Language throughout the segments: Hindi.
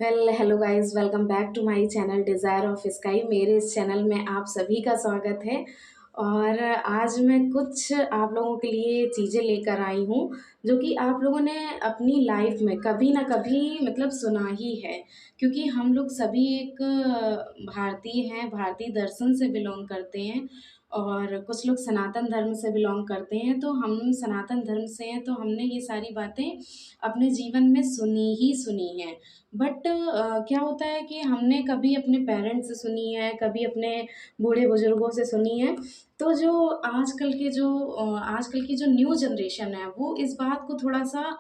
Hello guys, welcome back to my channel desire of sky. मेरे इस चैनल में आप सभी का स्वागत है। और आज मैं कुछ आप लोगों के लिए चीज़ें लेकर आई हूँ जो कि आप लोगों ने अपनी लाइफ में कभी ना कभी मतलब सुना ही है। क्योंकि हम लोग सभी एक भारतीय हैं, भारतीय दर्शन से बिलोंग करते हैं और कुछ लोग सनातन धर्म से बिलोंग करते हैं। तो हम सनातन धर्म से हैं, तो हमने ये सारी बातें अपने जीवन में सुनी ही सुनी हैं। बट क्या होता है कि हमने कभी अपने पेरेंट्स से सुनी है, कभी अपने बूढ़े बुजुर्गों से सुनी है। तो जो आजकल की जो न्यू जनरेशन है, वो इस बात को थोड़ा सा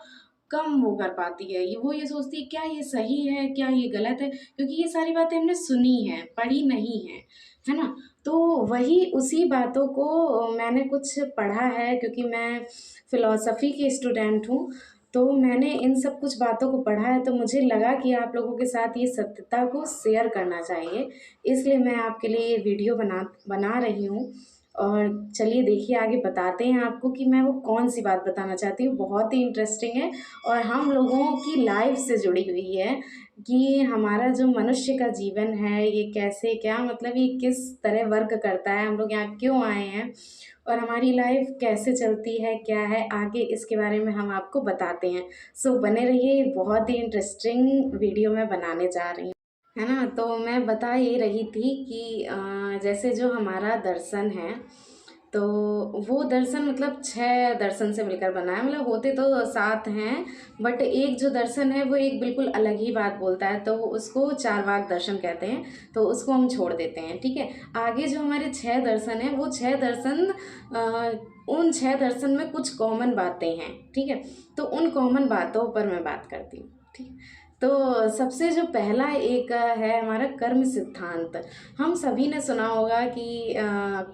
कम वो कर पाती है। वो ये सोचती है क्या ये सही है, क्या ये गलत है, क्योंकि ये सारी बातें हमने सुनी हैं, पढ़ी नहीं है, है ना। तो वही उसी बातों को मैंने कुछ पढ़ा है, क्योंकि मैं फ़िलॉसफ़ी की स्टूडेंट हूँ। तो मैंने इन सब कुछ बातों को पढ़ा है, तो मुझे लगा कि आप लोगों के साथ ये सत्यता को शेयर करना चाहिए। इसलिए मैं आपके लिए ये वीडियो बना रही हूँ। और चलिए देखिए, आगे बताते हैं आपको कि मैं वो कौन-सी बात बताना चाहती हूँ। बहुत ही इंटरेस्टिंग है और हम लोगों की लाइफ़ से जुड़ी हुई है कि हमारा जो मनुष्य का जीवन है, ये कैसे क्या मतलब ये किस तरह वर्क करता है, हम लोग यहाँ क्यों आए हैं और हमारी लाइफ कैसे चलती है, क्या है, आगे इसके बारे में हम आपको बताते हैं। सो बने रहिए, बहुत ही इंटरेस्टिंग वीडियो मैं बनाने जा रही हूँ, है ना। तो मैं बता ये रही थी कि जैसे जो हमारा दर्शन है, तो वो दर्शन मतलब 6 दर्शन से मिलकर बना है। मतलब होते तो 7 हैं, बट एक जो दर्शन है वो एक बिल्कुल अलग ही बात बोलता है, तो उसको चारवाक दर्शन कहते हैं। तो उसको हम छोड़ देते हैं, ठीक है। आगे जो हमारे 6 दर्शन हैं, वो 6 दर्शन उन 6 दर्शन में कुछ कॉमन बातें हैं, ठीक है। तो उन कॉमन बातों पर मैं बात करती हूँ, ठीक है। तो सबसे जो पहला एक है हमारा कर्म सिद्धांत। हम सभी ने सुना होगा कि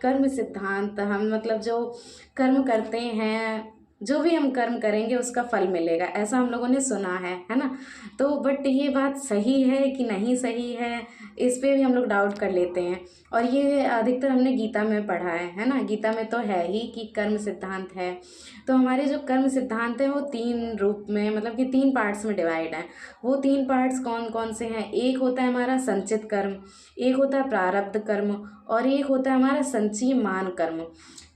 कर्म सिद्धांत, हम मतलब जो कर्म करते हैं, जो भी हम कर्म करेंगे उसका फल मिलेगा, ऐसा हम लोगों ने सुना है ना। तो बट ये बात सही है कि नहीं सही है, इस पे भी हम लोग डाउट कर लेते हैं। और ये अधिकतर हमने गीता में पढ़ा है ना। गीता में तो है ही कि कर्म सिद्धांत है। तो हमारे जो कर्म सिद्धांत हैं वो 3 रूप में, मतलब कि 3 पार्ट्स में डिवाइड हैं। वो 3 पार्ट्स कौन कौन से हैं? एक होता है हमारा संचित कर्म, एक होता है प्रारब्ध कर्म और एक होता है हमारा संचयमान कर्म।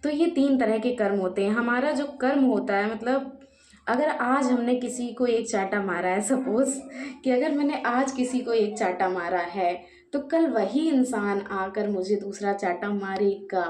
तो ये 3 तरह के कर्म होते हैं। हमारा जो कर्म होता है, मतलब अगर आज हमने किसी को एक चांटा मारा है, सपोज़ कि अगर मैंने आज किसी को एक चांटा मारा है, तो कल वही इंसान आकर मुझे दूसरा चांटा मारेगा।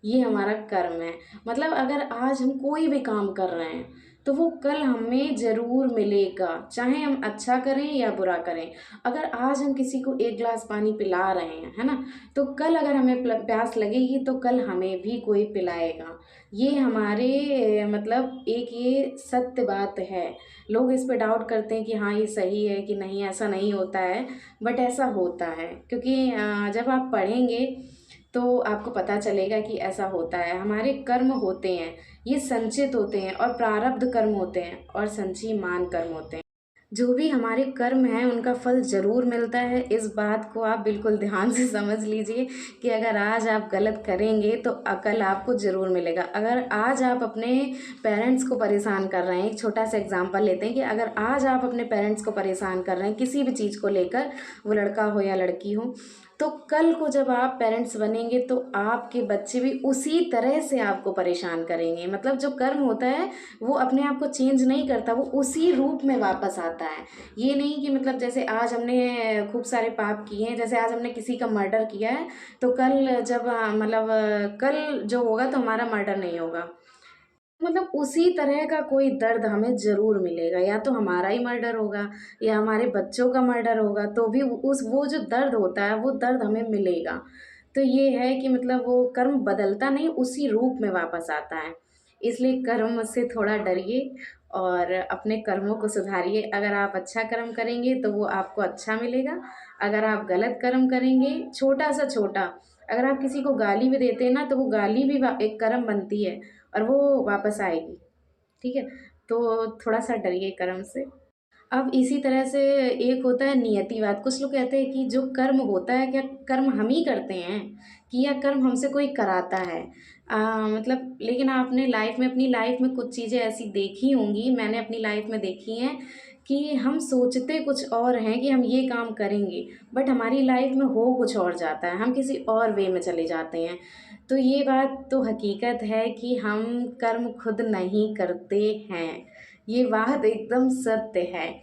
ये हमारा कर्म है। मतलब अगर आज हम कोई भी काम कर रहे हैं, तो वो कल हमें ज़रूर मिलेगा, चाहे हम अच्छा करें या बुरा करें। अगर आज हम किसी को 1 ग्लास पानी पिला रहे हैं, है ना, तो कल अगर हमें प्यास लगेगी तो कल हमें भी कोई पिलाएगा। ये हमारे मतलब एक ये सत्य बात है। लोग इस पे डाउट करते हैं कि हाँ ये सही है कि नहीं, ऐसा नहीं होता है। बट ऐसा होता है, क्योंकि जब आप पढ़ेंगे तो आपको पता चलेगा कि ऐसा होता है। हमारे कर्म होते हैं, ये संचित होते हैं, और प्रारब्ध कर्म होते हैं और संचयमान कर्म होते हैं। जो भी हमारे कर्म हैं उनका फल ज़रूर मिलता है। इस बात को आप बिल्कुल ध्यान से समझ लीजिए कि अगर आज आप गलत करेंगे तो कल आपको ज़रूर मिलेगा। अगर आज आप अपने पेरेंट्स को परेशान कर रहे हैं, एक छोटा सा एग्जांपल लेते हैं कि अगर आज आप अपने पेरेंट्स को परेशान कर रहे हैं किसी भी चीज़ को लेकर, वो लड़का हो या लड़की हो, तो कल को जब आप पेरेंट्स बनेंगे तो आपके बच्चे भी उसी तरह से आपको परेशान करेंगे। मतलब जो कर्म होता है वो अपने आप को चेंज नहीं करता, वो उसी रूप में वापस आता है। ये नहीं कि मतलब जैसे आज हमने खूब सारे पाप किए हैं, जैसे आज हमने किसी का मर्डर किया है, तो कल जब मतलब कल जो होगा तो हमारा मर्डर नहीं होगा। मतलब उसी तरह का कोई दर्द हमें ज़रूर मिलेगा, या तो हमारा ही मर्डर होगा या हमारे बच्चों का मर्डर होगा, तो भी उस वो जो दर्द होता है वो दर्द हमें मिलेगा। तो ये है कि मतलब वो कर्म बदलता नहीं, उसी रूप में वापस आता है। इसलिए कर्म से थोड़ा डरिए और अपने कर्मों को सुधारिए। अगर आप अच्छा कर्म करेंगे तो वो आपको अच्छा मिलेगा। अगर आप गलत कर्म करेंगे, छोटा सा छोटा, अगर आप किसी को गाली भी देते हैं ना, तो वो गाली भी एक कर्म बनती है और वो वापस आएगी, ठीक है। तो थोड़ा सा डरिए कर्म से। अब इसी तरह से एक होता है नियतिवाद। कुछ लोग कहते हैं कि जो कर्म होता है, क्या कर्म हम ही करते हैं कि या कर्म हमसे कोई कराता है। मतलब लेकिन आपने लाइफ में, अपनी लाइफ में कुछ चीज़ें ऐसी देखी होंगी, मैंने अपनी लाइफ में देखी हैं कि हम सोचते कुछ और हैं कि हम ये काम करेंगे, बट हमारी लाइफ में हो कुछ और जाता है, हम किसी और वे में चले जाते हैं। तो ये बात तो हकीकत है कि हम कर्म खुद नहीं करते हैं, ये बात एकदम सत्य है।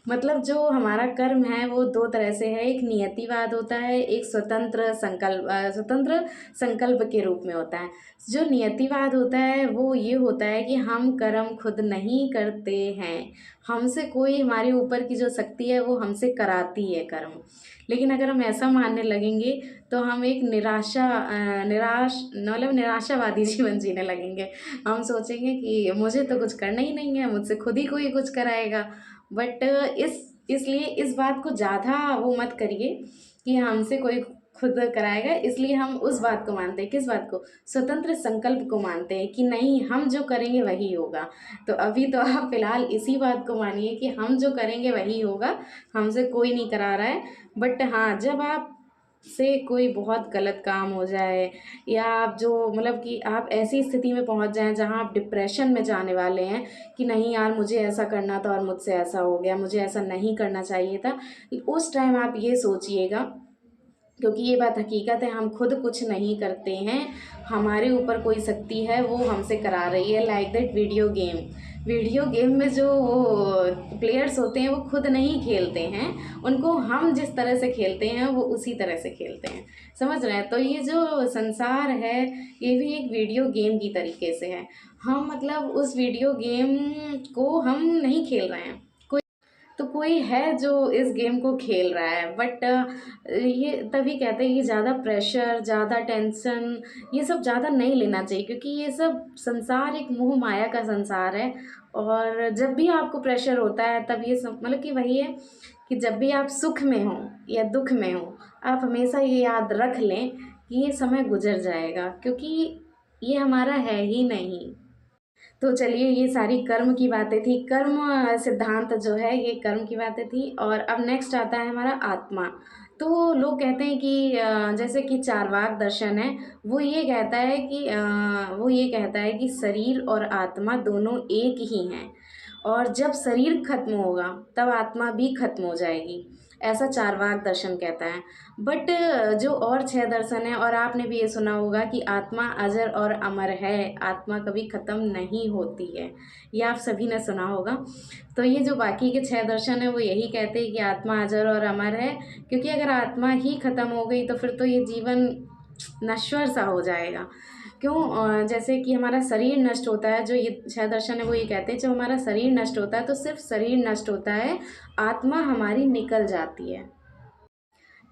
मतलब जो हमारा कर्म है वो दो तरह से है, एक नियतिवाद होता है, एक स्वतंत्र संकल्प के रूप में होता है। जो नियतिवाद होता है वो ये होता है कि हम कर्म खुद नहीं करते हैं, हमसे कोई, हमारे ऊपर की जो शक्ति है वो हमसे कराती है कर्म। लेकिन अगर हम ऐसा मानने लगेंगे तो हम एक निराशावादी जीवन जीने लगेंगे। हम सोचेंगे कि मुझे तो कुछ करना ही नहीं है, मुझसे खुद ही कोई कुछ कराएगा। बट इसलिए इस बात को ज़्यादा वो मत करिए कि हमसे कोई खुद कराएगा, इसलिए हम उस बात को मानते हैं, किस बात को, स्वतंत्र संकल्प को मानते हैं कि नहीं, हम जो करेंगे वही होगा। तो अभी तो आप फिलहाल इसी बात को मानिए कि हम जो करेंगे वही होगा, हमसे कोई नहीं करा रहा है। बट हाँ, जब आप से कोई बहुत गलत काम हो जाए, या आप जो मतलब कि आप ऐसी स्थिति में पहुंच जाएं जहां आप डिप्रेशन में जाने वाले हैं कि नहीं यार मुझे ऐसा करना था और मुझसे ऐसा हो गया, मुझे ऐसा नहीं करना चाहिए था, उस टाइम आप ये सोचिएगा, क्योंकि ये बात हकीकत है, हम खुद कुछ नहीं करते हैं, हमारे ऊपर कोई शक्ति है वो हमसे करा रही है। लाइक दैट वीडियो गेम में जो वो प्लेयर्स होते हैं वो खुद नहीं खेलते हैं, उनको हम जिस तरह से खेलते हैं वो उसी तरह से खेलते हैं, समझ रहे हैं। तो ये जो संसार है ये भी एक वीडियो गेम की तरीके से है, हम मतलब उस वीडियो गेम को हम नहीं खेल रहे हैं, तो कोई है जो इस गेम को खेल रहा है। बट ये तभी कहते हैं कि ज़्यादा प्रेशर, ज़्यादा टेंशन, ये सब ज़्यादा नहीं लेना चाहिए, क्योंकि ये सब संसार एक मोह माया का संसार है। और जब भी आपको प्रेशर होता है तब ये सब मतलब कि वही है कि जब भी आप सुख में हो या दुख में हो, आप हमेशा ये याद रख लें कि ये समय गुजर जाएगा, क्योंकि ये हमारा है ही नहीं। तो चलिए, ये सारी कर्म की बातें थी, कर्म सिद्धांत जो है ये कर्म की बातें थी। और अब नेक्स्ट आता है हमारा आत्मा। तो लोग कहते हैं कि जैसे कि चार्वाक दर्शन है, वो ये कहता है कि शरीर और आत्मा दोनों एक ही हैं, और जब शरीर खत्म होगा तब आत्मा भी खत्म हो जाएगी, ऐसा चार्वाक दर्शन कहता है। बट जो और 6 दर्शन है, और आपने भी ये सुना होगा कि आत्मा अजर और अमर है, आत्मा कभी ख़त्म नहीं होती है, ये आप सभी ने सुना होगा। तो ये जो बाकी के 6 दर्शन है वो यही कहते हैं कि आत्मा अजर और अमर है, क्योंकि अगर आत्मा ही ख़त्म हो गई तो फिर तो ये जीवन नश्वर सा हो जाएगा। क्यों? जैसे कि हमारा शरीर नष्ट होता है, जो ये 6 दर्शन है वो ये कहते हैं जब हमारा शरीर नष्ट होता है तो सिर्फ शरीर नष्ट होता है, आत्मा हमारी निकल जाती है।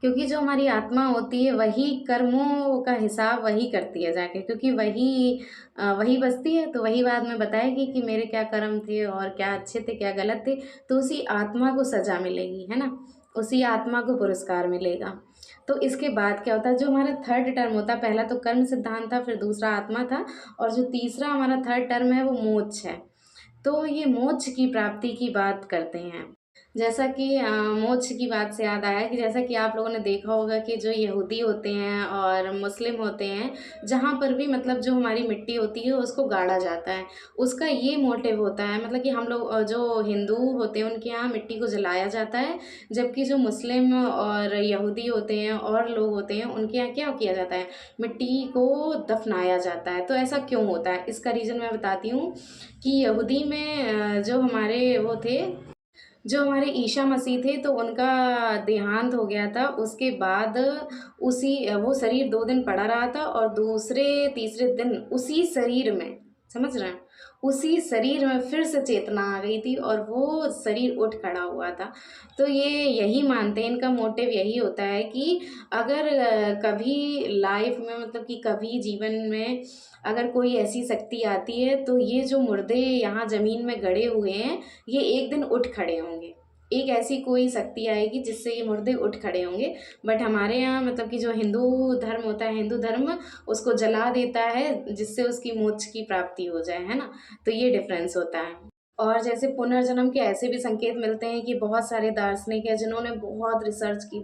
क्योंकि जो हमारी आत्मा होती है वही कर्मों का हिसाब वही करती है जाके, क्योंकि वही बसती है, तो वही बाद में बताएगी कि मेरे क्या कर्म थे और क्या अच्छे थे क्या गलत थे। तो उसी आत्मा को सज़ा मिलेगी, है ना, उसी आत्मा को पुरस्कार मिलेगा। तो इसके बाद क्या होता है, जो हमारा थर्ड टर्म होता है, पहला तो कर्म सिद्धांत था, फिर दूसरा आत्मा था, और जो तीसरा हमारा थर्ड टर्म है वो मोक्ष है। तो ये मोक्ष की प्राप्ति की बात करते हैं। जैसा कि मोक्ष की बात से याद आया कि जैसा कि आप लोगों ने देखा होगा कि जो यहूदी होते हैं और मुस्लिम होते हैं, जहाँ पर भी मतलब जो हमारी मिट्टी होती है उसको गाड़ा जाता है, उसका ये मोटिव होता है, मतलब कि हम लोग जो हिंदू होते हैं उनके यहाँ मिट्टी को जलाया जाता है, जबकि जो मुस्लिम और यहूदी होते हैं और लोग होते हैं उनके यहाँ क्या किया जाता है, मिट्टी को दफनाया जाता है। तो ऐसा क्यों होता है, इसका रीज़न मैं बताती हूँ कि यहूदी में जो हमारे वो थे, जो हमारे ईशा मसीह थे, तो उनका देहांत हो गया था। उसके बाद वो शरीर 2 दिन पड़ा रहा था, और दूसरे तीसरे दिन उसी शरीर में, समझ रहे हैं, उसी शरीर में फिर से चेतना आ गई थी और वो शरीर उठ खड़ा हुआ था। तो ये यही मानते हैं, इनका मोटिव यही होता है कि अगर कभी लाइफ में मतलब कि कभी जीवन में अगर कोई ऐसी शक्ति आती है तो ये जो मुर्दे यहाँ ज़मीन में गड़े हुए हैं ये एक दिन उठ खड़े होंगे, एक ऐसी कोई शक्ति आएगी जिससे ये मुर्दे उठ खड़े होंगे। बट हमारे यहाँ मतलब कि जो हिंदू धर्म होता है, हिंदू धर्म उसको जला देता है जिससे उसकी मोक्ष की प्राप्ति हो जाए, है ना। तो ये डिफरेंस होता है। और जैसे पुनर्जन्म के ऐसे भी संकेत मिलते हैं कि बहुत सारे दार्शनिक हैं जिन्होंने बहुत रिसर्च की,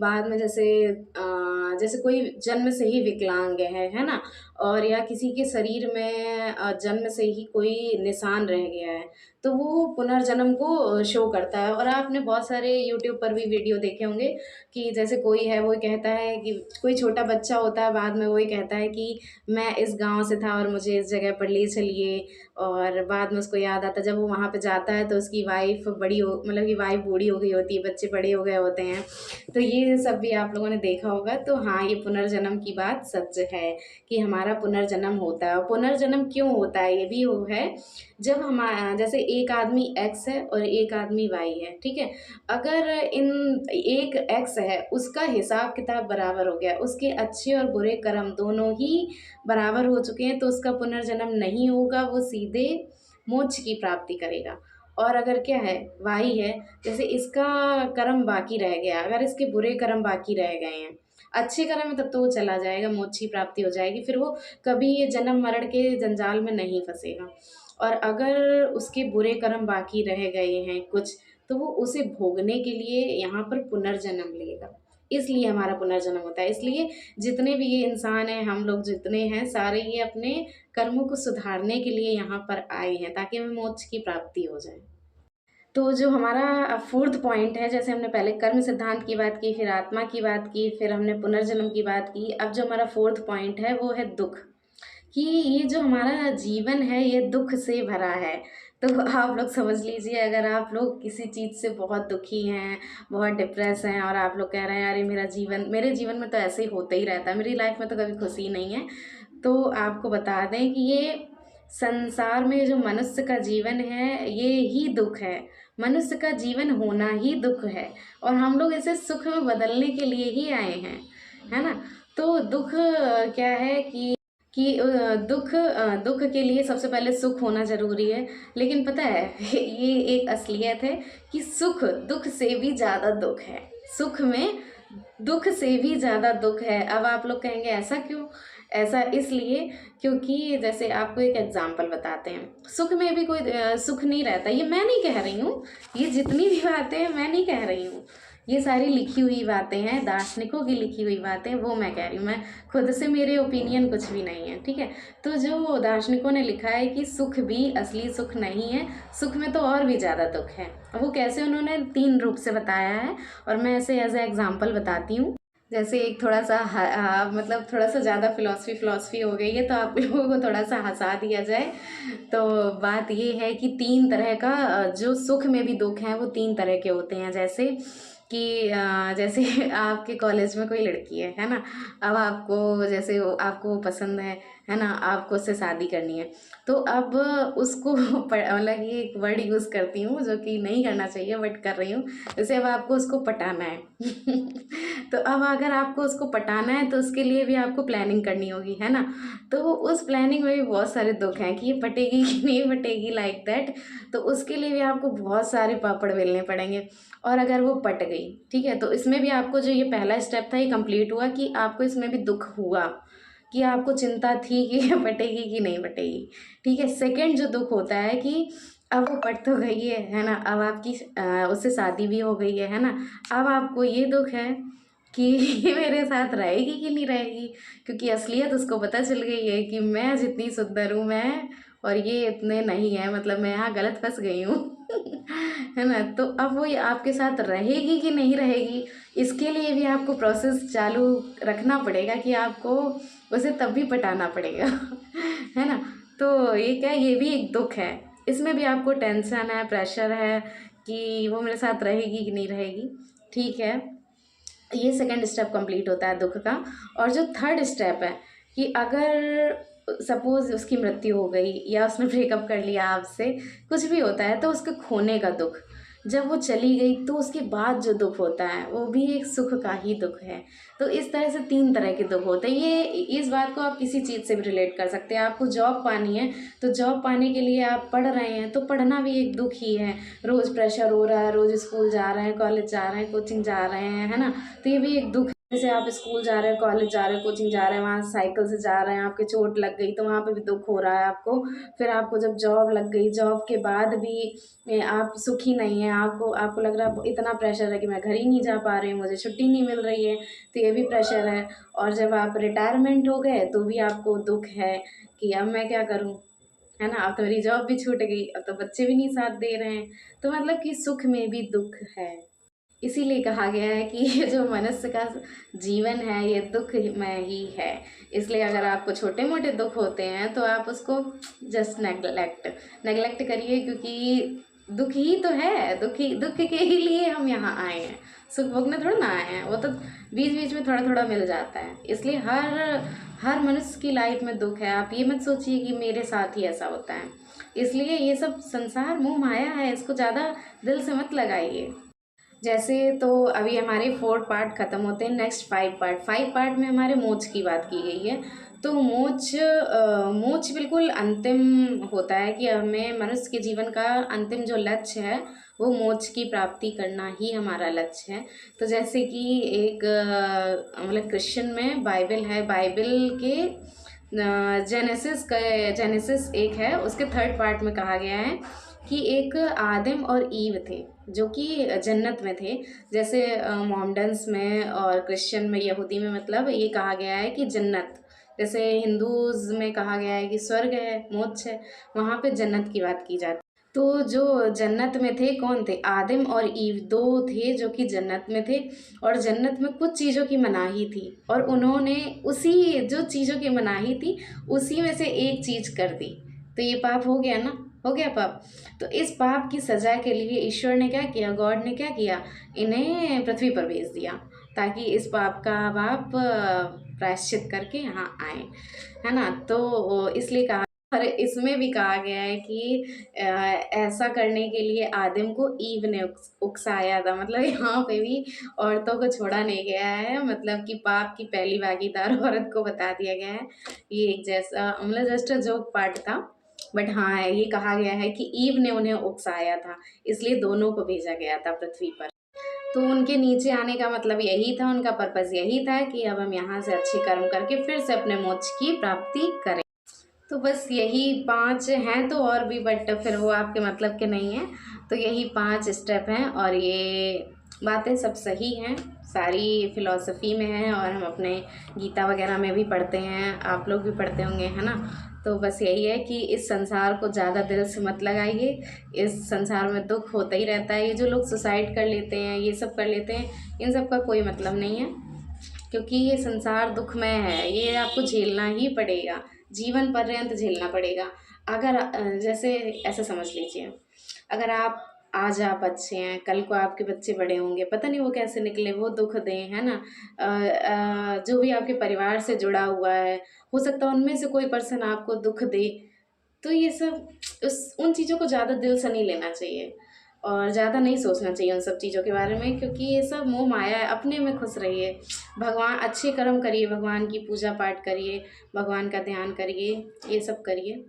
बाद में जैसे कोई जन्म से ही विकलांग है ना, और या किसी के शरीर में जन्म से ही कोई निशान रह गया है, तो वो पुनर्जन्म को शो करता है। और आपने बहुत सारे यूट्यूब पर भी वीडियो देखे होंगे कि जैसे कोई है वो कहता है कि कोई छोटा बच्चा होता है, बाद में वही कहता है कि मैं इस गांव से था और मुझे इस जगह पर ले चलिए, और बाद में उसको याद आता, जब वो वहाँ पे जाता है तो उसकी वाइफ बड़ी हो, मतलब कि वाइफ बूढ़ी हो गई होती है, बच्चे बड़े हो गए होते हैं। तो ये सब भी आप लोगों ने देखा होगा। तो हाँ, ये पुनर्जन्म की बात सच है कि हमारा पुनर्जन्म होता है। और पुनर्जन्म क्यों होता है, ये भी वो है, जब हम जैसे एक आदमी एक्स है और एक आदमी वाई है, ठीक है। अगर इन एक एक्स है, उसका हिसाब किताब बराबर हो गया, उसके अच्छे और बुरे कर्म दोनों ही बराबर हो चुके हैं, तो उसका पुनर्जन्म नहीं होगा, वो सीधे मोक्ष की प्राप्ति करेगा। और अगर क्या है, वाई है, जैसे इसका कर्म बाकी रह गया, अगर इसके बुरे कर्म बाकी रह गए हैं, अच्छे कर्म में तब तो वो चला जाएगा, मोक्ष की प्राप्ति हो जाएगी, फिर वो कभी ये जन्म मरण के जंजाल में नहीं फंसेगा। और अगर उसके बुरे कर्म बाकी रह गए हैं कुछ, तो वो उसे भोगने के लिए यहाँ पर पुनर्जन्म लेगा। इसलिए हमारा पुनर्जन्म होता है। इसलिए जितने भी ये इंसान हैं, हम लोग जितने हैं सारे, ये अपने कर्मों को सुधारने के लिए यहाँ पर आए हैं, ताकि हमें मोक्ष की प्राप्ति हो जाए। तो जो हमारा फोर्थ पॉइंट है, जैसे हमने पहले कर्म सिद्धांत की बात की, फिर आत्मा की बात की, फिर हमने पुनर्जन्म की बात की, अब जो हमारा फोर्थ पॉइंट है वो है दुख। कि ये जो हमारा जीवन है ये दुख से भरा है। तो आप लोग समझ लीजिए, अगर आप लोग किसी चीज़ से बहुत दुखी हैं, बहुत डिप्रेस हैं, और आप लोग कह रहे हैं अरे मेरे जीवन में तो ऐसे ही होता ही रहता है, मेरी लाइफ में तो कभी खुशी नहीं है, तो आपको बता दें कि ये संसार में जो मनुष्य का जीवन है ये ही दुख है। मनुष्य का जीवन होना ही दुख है, और हम लोग इसे सुख में बदलने के लिए ही आए हैं, है ना। तो दुख क्या है कि दुख के लिए सबसे पहले सुख होना ज़रूरी है। लेकिन पता है ये एक असलियत है कि सुख दुख से भी ज़्यादा दुख है। सुख में दुख से भी ज़्यादा दुख है। अब आप लोग कहेंगे ऐसा क्यों? ऐसा इसलिए क्योंकि जैसे आपको एक एग्जांपल बताते हैं, सुख में भी कोई सुख नहीं रहता। ये मैं नहीं कह रही हूँ, ये जितनी भी बातें हैं मैं नहीं कह रही हूँ, ये सारी लिखी हुई बातें हैं, दार्शनिकों की लिखी हुई बातें, वो मैं कह रही हूँ। मैं खुद से, मेरे ओपिनियन कुछ भी नहीं है, ठीक है। तो जो दार्शनिकों ने लिखा है कि सुख भी असली सुख नहीं है, सुख में तो और भी ज़्यादा दुख है। वो कैसे, उन्होंने 3 रूप से बताया है, और मैं ऐसे एज ए एग्जाम्पल बताती हूँ। जैसे एक थोड़ा सा मतलब थोड़ा सा ज़्यादा फिलॉसफी हो गई है, तो आप लोगों को थोड़ा सा हंसा दिया जाए। तो बात ये है कि 3 तरह का जो सुख में भी दुख है वो 3 तरह के होते हैं। जैसे कि जैसे आपके कॉलेज में कोई लड़की है ना। अब आपको जैसे आपको वो पसंद है ना, आपको उससे शादी करनी है। तो अब उसको मतलब ये एक वर्ड यूज़ करती हूँ जो कि नहीं करना चाहिए बट कर रही हूँ। जैसे अब आपको उसको पटाना है तो अब अगर आपको उसको पटाना है तो उसके लिए भी आपको प्लानिंग करनी होगी, है ना। तो उस प्लानिंग में भी बहुत सारे दुख हैं कि ये पटेगी कि नहीं पटेगी, लाइक दैट। तो उसके लिए भी आपको बहुत सारे पापड़ बेलने पड़ेंगे। और अगर वो पट गई, ठीक है, तो इसमें भी आपको जो ये पहला स्टेप था ये कंप्लीट हुआ कि आपको इसमें भी दुख हुआ, कि आपको चिंता थी कि ये पटेगी कि नहीं पटेगी, ठीक है। सेकंड जो दुख होता है कि अब वो पट तो गई है ना, अब आपकी उससे शादी भी हो गई है ना। अब आपको ये दुख है कि ये मेरे साथ रहेगी कि नहीं रहेगी, क्योंकि असलियत उसको पता चल गई है कि मैं जितनी सुंदर हूँ मैं, और ये इतने नहीं है, मतलब मैं यहाँ गलत फंस गई हूँ है ना। तो अब वो ये आपके साथ रहेगी कि नहीं रहेगी, इसके लिए भी आपको प्रोसेस चालू रखना पड़ेगा कि आपको उसे तब भी पटाना पड़ेगा है ना। तो ये क्या, ये भी एक दुख है। इसमें भी आपको टेंशन है, प्रेशर है कि वो मेरे साथ रहेगी कि नहीं रहेगी, ठीक है। ये सेकंड स्टेप कंप्लीट होता है दुख का। और जो थर्ड स्टेप है कि अगर सपोज उसकी मृत्यु हो गई या उसने ब्रेकअप कर लिया आपसे, कुछ भी होता है, तो उसके खोने का दुख, जब वो चली गई तो उसके बाद जो दुख होता है वो भी एक सुख का ही दुख है। तो इस तरह से 3 तरह के दुख होते हैं। ये इस बात को आप किसी चीज़ से भी रिलेट कर सकते हैं। आपको जॉब पानी है, तो जॉब पाने के लिए आप पढ़ रहे हैं, तो पढ़ना भी एक दुख ही है। रोज़ प्रेशर हो रहा है, रोज़ स्कूल जा रहे हैं, कॉलेज जा रहे हैं, कोचिंग जा रहे हैं, है ना। तो ये भी एक दुख जैसे आप स्कूल जा रहे हैं, कॉलेज जा रहे हैं, कोचिंग जा रहे हैं, वहाँ साइकिल से जा रहे हैं, आपके चोट लग गई तो वहाँ पे भी दुःख हो रहा है आपको। फिर आपको जब जॉब लग गई, जॉब के बाद भी आप सुखी नहीं हैं, आपको आपको लग रहा है इतना प्रेशर है कि मैं घर ही नहीं जा पा रही हूँ, मुझे छुट्टी नहीं मिल रही है, तो ये भी प्रेशर है। और जब आप रिटायरमेंट हो गए तो भी आपको दुःख है कि अब मैं क्या करूँ, है ना? अब तो मेरी जॉब भी छूट गई, अब तो बच्चे भी नहीं साथ दे रहे हैं, तो मतलब कि सुख में भी दुःख है। इसीलिए कहा गया है कि ये जो मनुष्य का जीवन है ये दुखमय ही है। इसलिए अगर आपको छोटे मोटे दुख होते हैं तो आप उसको जस्ट नेग्लेक्ट नेग्लेक्ट करिए, क्योंकि दुख ही तो है, दुख के ही लिए हम यहाँ आए हैं, सुख भोगने थोड़ा ना आए हैं। वो तो बीच बीच में थोड़ा थोड़ा मिल जाता है। इसलिए हर हर मनुष्य की लाइफ में दुख है। आप ये मत सोचिए कि मेरे साथ ही ऐसा होता है। इसलिए ये सब संसार मोह माया है, इसको ज़्यादा दिल से मत लगाइए। जैसे तो अभी हमारे 4 पार्ट ख़त्म होते हैं, नेक्स्ट 5 पार्ट में हमारे मोक्ष की बात की गई है। तो मोक्ष बिल्कुल अंतिम होता है कि हमें मनुष्य के जीवन का अंतिम जो लक्ष्य है वो मोक्ष की प्राप्ति करना ही हमारा लक्ष्य है। तो जैसे कि एक मतलब क्रिश्चियन में बाइबल है, बाइबल के जेनेसिस एक है, उसके 3rd पार्ट में कहा गया है कि एक आदम और ईव थे जो कि जन्नत में थे। जैसे मोमडन्स में और क्रिश्चियन में, यहूदी में मतलब ये कहा गया है कि जन्नत, जैसे हिंदूज़ में कहा गया है कि स्वर्ग है, मोक्ष है, वहाँ पे जन्नत की बात की जाती है। तो जो जन्नत में थे कौन थे? आदम और ईव, 2 थे जो कि जन्नत में थे, और जन्नत में कुछ चीज़ों की मनाही थी और उन्होंने उसी जो चीज़ों की मनाही थी उसी में से एक चीज़ कर दी, तो ये पाप हो गया ना, हो गया पाप। तो इस पाप की सज़ा के लिए ईश्वर ने क्या किया, गॉड ने क्या किया, इन्हें पृथ्वी पर भेज दिया ताकि इस पाप का आप प्रायश्चित करके यहाँ आए, है ना? तो इसलिए कहा, और इसमें भी कहा गया है कि ऐसा करने के लिए आदम को ईव ने उकसाया था। मतलब यहाँ पे भी औरतों को छोड़ा नहीं गया है, मतलब कि पाप की पहली भागीदार औरत को बता दिया गया है। ये एक जैसा मतलब जस्ट जोक पार्ट था, बट हाँ ये कहा गया है कि ईव ने उन्हें उकसाया था, इसलिए दोनों को भेजा गया था पृथ्वी पर। तो उनके नीचे आने का मतलब यही था, उनका पर्पज़ यही था कि अब हम यहाँ से अच्छे कर्म करके फिर से अपने मोक्ष की प्राप्ति करें। तो बस यही 5 हैं, तो और भी, बट फिर वो आपके मतलब के नहीं हैं। तो यही 5 स्टेप हैं और ये बातें सब सही हैं, सारी फ़िलॉसफ़ी में हैं और हम अपने गीता वगैरह में भी पढ़ते हैं, आप लोग भी पढ़ते होंगे, है ना? तो बस यही है कि इस संसार को ज़्यादा दिल से मत लगाइए, इस संसार में दुःख होता ही रहता है। ये जो लोग सुसाइड कर लेते हैं, ये सब कर लेते हैं, इन सब का कोई मतलब नहीं है, क्योंकि ये संसार दुखमय है, ये आपको झेलना ही पड़ेगा, जीवन पर्यंत झेलना पड़ेगा। अगर जैसे ऐसा समझ लीजिए, अगर आप आज आप अच्छे हैं, कल को आपके बच्चे बड़े होंगे, पता नहीं वो कैसे निकले, वो दुख दें, है ना? जो भी आपके परिवार से जुड़ा हुआ है, हो सकता है उनमें से कोई पर्सन आपको दुख दे। तो ये सब उन चीज़ों को ज़्यादा दिल से नहीं लेना चाहिए और ज़्यादा नहीं सोचना चाहिए उन सब चीज़ों के बारे में, क्योंकि ये सब मोह माया है। अपने में खुश रहिए, भगवान अच्छे कर्म करिए, भगवान की पूजा पाठ करिए, भगवान का ध्यान करिए, ये सब करिए।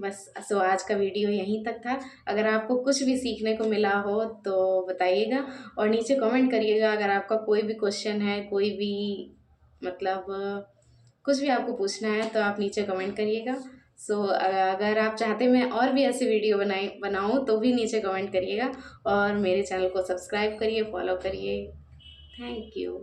बस सो आज का वीडियो यहीं तक था। अगर आपको कुछ भी सीखने को मिला हो तो बताइएगा और नीचे कमेंट करिएगा। अगर आपका कोई भी क्वेश्चन है, कोई भी मतलब कुछ भी आपको पूछना है तो आप नीचे कमेंट करिएगा। सो अगर आप चाहते मैं और भी ऐसे वीडियो बनाऊँ तो भी नीचे कमेंट करिएगा और मेरे चैनल को सब्सक्राइब करिए, फॉलो करिए। Thank you.